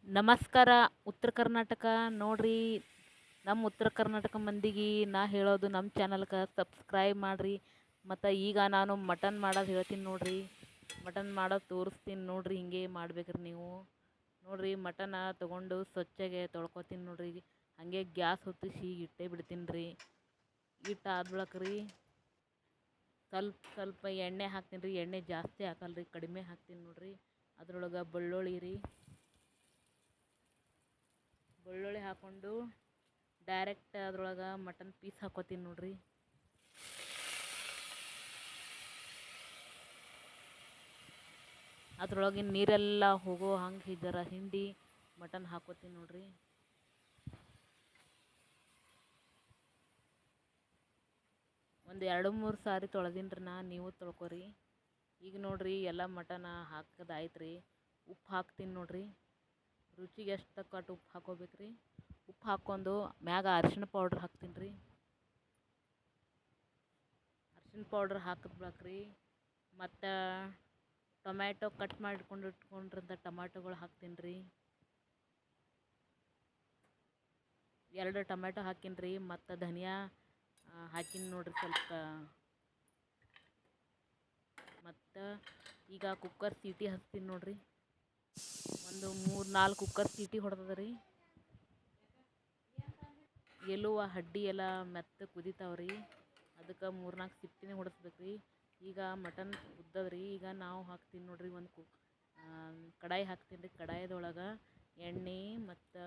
ನಮಸ್ಕಾರ ಉತ್ತರ ಕರ್ನಾಟಕ ನೋಡ್ರಿ. ನಮ್ಮ ಉತ್ತರ ಕರ್ನಾಟಕ ಮಂದಿಗೆ ನಾ ಹೇಳೋದು, ನಮ್ಮ ಚಾನಲ್ಗೆ ಸಬ್ಸ್ಕ್ರೈಬ್ ಮಾಡಿರಿ. ಮತ್ತು ಈಗ ನಾನು ಮಟನ್ ಮಾಡೋದು ಹೇಳ್ತೀನಿ ನೋಡ್ರಿ. ಮಟನ್ ಮಾಡೋದು ತೋರಿಸ್ತೀನಿ ನೋಡ್ರಿ. ಹಿಂಗೆ ಮಾಡ್ಬೇಕ್ರಿ ನೀವು ನೋಡ್ರಿ. ಮಟನ ತೊಗೊಂಡು ಸ್ವಚ್ಛಗೆ ತೊಳ್ಕೊತೀನಿ ನೋಡ್ರಿ. ಹಾಗೆ ಗ್ಯಾಸ್ ಹೊತ್ತಿಸಿ ಇಟ್ಟೇ ಬಿಡ್ತೀನಿ ರೀ. ಇಟ್ಟು ಆದ್ಬಳಕ್ರಿ ಸ್ವಲ್ಪ ಎಣ್ಣೆ ಹಾಕ್ತೀನಿ ರೀ. ಎಣ್ಣೆ ಜಾಸ್ತಿ ಹಾಕಲ್ರಿ, ಕಡಿಮೆ ಹಾಕ್ತೀನಿ ನೋಡ್ರಿ. ಅದ್ರೊಳಗೆ ಬೆಳ್ಳುಳ್ಳಿ ಹಾಕ್ಕೊಂಡು ಡೈರೆಕ್ಟ್ ಅದ್ರೊಳಗೆ ಮಟನ್ ಪೀಸ್ ಹಾಕೋತೀನಿ ನೋಡ್ರಿ. ಅದ್ರೊಳಗಿನ ನೀರೆಲ್ಲ ಹೋಗೋ ಹಂಗೆ ಇದರ ಹಿಂಡಿ ಮಟನ್ ಹಾಕೋತೀನಿ ನೋಡ್ರಿ. ಒಂದು 2-3 ಸಾರಿ ತೊಳೆದಿನ್ರಿ ನೀವು ತೊಳ್ಕೊರಿ. ಈಗ ನೋಡ್ರಿ ಎಲ್ಲ ಮಟನ್ ಹಾಕೋದಾಯ್ತು ರೀ. ಉಪ್ಪು ಹಾಕ್ತೀನಿ ನೋಡ್ರಿ. ರುಚಿಗೆ ಎಷ್ಟು ತಕ್ಕಟ್ಟು ಉಪ್ಪು ಹಾಕೋಬೇಕ್ರಿ. ಉಪ್ಪು ಹಾಕ್ಕೊಂಡು ಮ್ಯಾಗ ಅರಿಶಿಣ ಪೌಡ್ರ್ ಹಾಕ್ತೀನಿ ರೀ. ಅರಿಶಿಣ ಪೌಡ್ರ್ ಹಾಕಿದ್ಬಳಕ್ರಿ ಮತ್ತು ಟೊಮ್ಯಾಟೊ ಕಟ್ ಇಟ್ಕೊಂಡಿರೋಂಥ ಟೊಮ್ಯಾಟೊಗಳು ಹಾಕ್ತೀನಿ ರೀ. 2 ಟೊಮ್ಯಾಟೊ ಹಾಕೀನಿ ರೀ. ಮತ್ತು ಧನಿಯಾ ಹಾಕೀನಿ ನೋಡ್ರಿ ಸ್ವಲ್ಪ. ಮತ್ತು ಈಗ ಕುಕ್ಕರ್ ಸೀಟಿ ಹಚ್ತೀನಿ ನೋಡ್ರಿ. ಒಂದು 3-4 ಕುಕ್ಕರ್ ಸೀಟಿ ಹೊಡೆದದ ರೀ. ಎಲುವ ಹಡ್ಡಿ ಎಲ್ಲ ಮೆತ್ತ ಕುದಿತಾವ್ರಿ. ಅದಕ್ಕೆ 3-4 ಸಿಟ್ಟಿನೇ ಹೊಡೆಸ್ಬೇಕ್ರಿ. ಈಗ ಮಟನ್ ಕುದ್ದದ್ರಿ. ಈಗ ನಾವು ಹಾಕ್ತೀನಿ ನೋಡ್ರಿ. ಒಂದು ಕಡಾಯಿ ಹಾಕ್ತೀನಿ ರೀ. ಕಡಾಯದೊಳಗೆ ಎಣ್ಣೆ ಮತ್ತು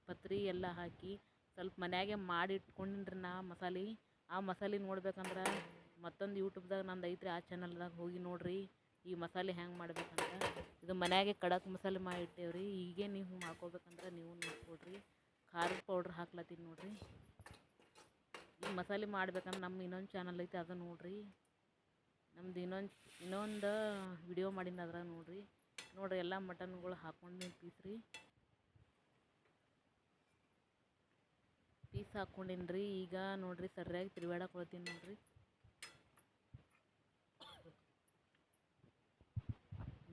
ಪತ್ರಿ ಎಲ್ಲ ಹಾಕಿ ಸ್ವಲ್ಪ ಮನ್ಯಾಗೆ ಮಾಡಿ ಇಟ್ಕೊಂಡಿನ್ರಿ ಮಸಾಲೆ. ಆ ಮಸಾಲೆ ನೋಡ್ಬೇಕಂದ್ರೆ ಮತ್ತೊಂದು ಯೂಟ್ಯೂಬ್ದಾಗ ನಂದು ಐತ್ರಿ. ಆ ಚಾನಲ್ದಾಗ ಹೋಗಿ ನೋಡ್ರಿ ಈ ಮಸಾಲೆ ಹೆಂಗೆ ಮಾಡ್ಬೇಕಂದ್ರೆ. ಇದು ಮನ್ಯಾಗೆ ಖಡಕ್ ಮಸಾಲೆ ಮಾಡಿ ಇಟ್ಟೇವ್ರಿ. ಹೀಗೆ ನೀವು ಮಾಡ್ಕೋಬೇಕಂದ್ರೆ ನೀವು ನೋಡ್ಕೊಡ್ರಿ. ಖಾರದ ಪೌಡ್ರ್ ಹಾಕ್ಲತ್ತೀನಿ ನೋಡ್ರಿ. ಈ ಮಸಾಲೆ ಮಾಡ್ಬೇಕಂದ್ರೆ ನಮ್ಮ ಇನ್ನೊಂದು ಚಾನಲ್ ಐತೆ, ಅದು ನೋಡ್ರಿ. ನಮ್ದು ಇನ್ನೊಂದು ವಿಡಿಯೋ ಮಾಡೀನಿ, ಅದ್ರಾಗ ನೋಡ್ರಿ. ಎಲ್ಲ ಮಟನ್ಗಳು ಹಾಕ್ಕೊಂಡು ಪೀಸ್ ಹಾಕ್ಕೊಂಡಿನ್ರಿ. ಈಗ ನೋಡ್ರಿ ಸರಿಯಾಗಿ ತಿರುವಾಡಕ್ಕೆ ಕೊಡ್ತೀನಿ ನೋಡ್ರಿ.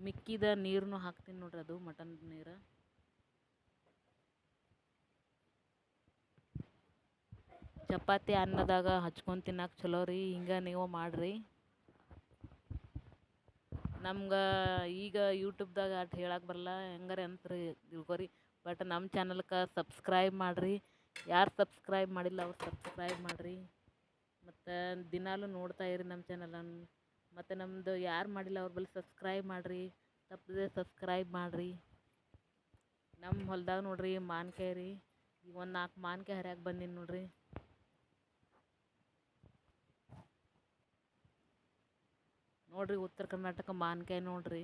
ಮಿಕ್ಕಿದ ನೀರನ್ನು ಹಾಕ್ತೀನಿ ನೋಡ್ರಿ. ಅದು ಮಟನ್ ನೀರು ಚಪಾತಿ ಅನ್ನದಾಗ ಹಚ್ಕೊಂಡು ತಿನ್ನಕ್ಕೆ ಚಲೋ ರೀ. ಹಿಂಗೆ ನೀವು ಮಾಡಿರಿ. ನಮ್ಗೆ ಈಗ ಯೂಟ್ಯೂಬ್ದಾಗ ಅಟ್ ಹೇಳಕ್ಕೆ ಬರಲ್ಲ, ಹೆಂಗಾರೆ ಅಂತ್ರಿ ತಿಳ್ಕೊರಿ. ಬಟ್ ನಮ್ಮ ಚಾನಲ್ಗೆ ಸಬ್ಸ್ಕ್ರೈಬ್ ಮಾಡಿರಿ. ಯಾರು ಸಬ್ಸ್ಕ್ರೈಬ್ ಮಾಡಿಲ್ಲ ಅವ್ರು ಸಬ್ಸ್ಕ್ರೈಬ್ ಮಾಡಿರಿ. ಮತ್ತು ದಿನಾಲೂ ನೋಡ್ತಾ ಇರಿ ನಮ್ಮ ಚಾನಲನ್ನು. ಮತ್ತು ನಮ್ಮದು ಯಾರು ಮಾಡಿಲ್ಲ ಅವ್ರ ಬಳಿ ಸಬ್ಸ್ಕ್ರೈಬ್ ಮಾಡಿರಿ. ತಪ್ಪದೆ ಸಬ್ಸ್ಕ್ರೈಬ್ ಮಾಡಿರಿ. ನಮ್ಮ ಹೊಲ್ದಾಗ ನೋಡ್ರಿ ಮಾನ್ಕಾಯಿ ರೀ. ಈಗ ಒಂದು 4 ಮಾನ್ಕಾಯಿ ಹರಿಯಾಕೆ ಬಂದೀನಿ ನೋಡ್ರಿ. ಉತ್ತರ ಕರ್ನಾಟಕ ಮಾನ್ಕಾಯಿ ನೋಡ್ರಿ.